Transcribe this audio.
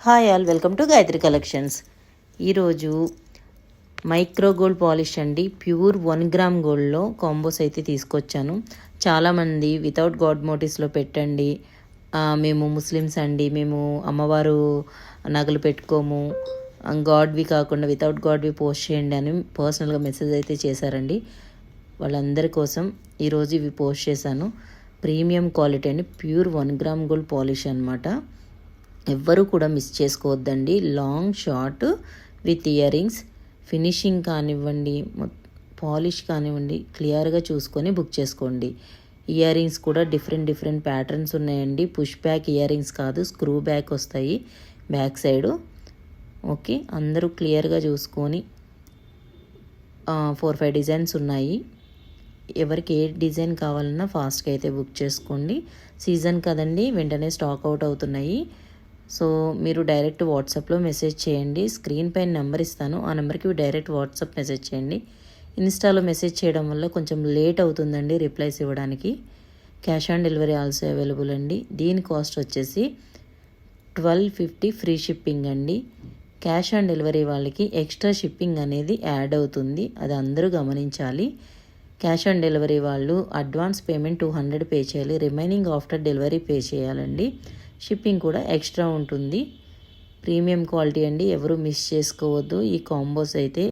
Hi all, welcome to Gayatri collections. ఈరోజు micro gold polish అండి, pure 1 gram గోల్డ్లో combos అయితే తీసుకొచ్చాను. చాలామంది వితౌట్ గాడ్ మోటివ్స్లో పెట్టండి, మేము ముస్లిమ్స్ అండి, మేము అమ్మవారు నగలు పెట్టుకోము, గాడ్వి కాకుండా వితౌట్ గాడ్వి పోస్ట్ చేయండి అని పర్సనల్గా మెసేజ్ అయితే చేశారండి. వాళ్ళందరి కోసం ఈరోజు ఇవి పోస్ట్ చేశాను. ప్రీమియం క్వాలిటీ అండి, ప్యూర్ 1 గ్రామ్ గోల్డ్ పాలిష్ అనమాట. ఎవ్వరూ కూడా మిస్ చేసుకోవద్దండి. Long short with ear rings, finishing కానివ్వండి, పాలిష్ కానివ్వండి, క్లియర్గా చూసుకొని బుక్ చేసుకోండి. ఇయర్ రింగ్స్ కూడా డిఫరెంట్ ప్యాటర్న్స్ ఉన్నాయండి. పుష్ బ్యాక్ ఇయర్ రింగ్స్ కాదు, స్క్రూ బ్యాక్ వస్తాయి బ్యాక్ సైడు. ఓకే, అందరూ క్లియర్గా చూసుకొని 4-5 డిజైన్స్ ఉన్నాయి. ఎవరికి ఏ డిజైన్ కావాలన్నా ఫాస్ట్గా అయితే బుక్ చేసుకోండి. సీజన్ కదండి, వెంటనే స్టాక్ అవుట్ అవుతున్నాయి. సో మీరు డైరెక్ట్ వాట్సాప్లో మెసేజ్ చేయండి. స్క్రీన్ పైన నెంబర్ ఇస్తాను, ఆ నెంబర్కి డైరెక్ట్ వాట్సాప్ మెసేజ్ చేయండి. ఇన్స్టాలో మెసేజ్ చేయడం వల్ల కొంచెం లేట్ అవుతుందండి రిప్లైస్ ఇవ్వడానికి. Cash on delivery also available అండి. దీని కాస్ట్ వచ్చేసి 1250 ఫ్రీ షిప్పింగ్ అండి. క్యాష్ ఆన్ డెలివరీ వాళ్ళకి ఎక్స్ట్రా షిప్పింగ్ అనేది యాడ్ అవుతుంది, అది అందరూ గమనించాలి. క్యాష్ ఆన్ డెలివరీ వాళ్ళు అడ్వాన్స్ పేమెంట్ 200 పే చేయాలి, రిమైనింగ్ ఆఫ్టర్ డెలివరీ పే చేయాలండి. షిప్పింగ్ కూడా ఎక్స్ట్రా ఉంటుంది. ప్రీమియం క్వాలిటీ అండి, ఎవరు మిస్ చేసుకోవద్దు. ఈ కాంబోస్ అయితే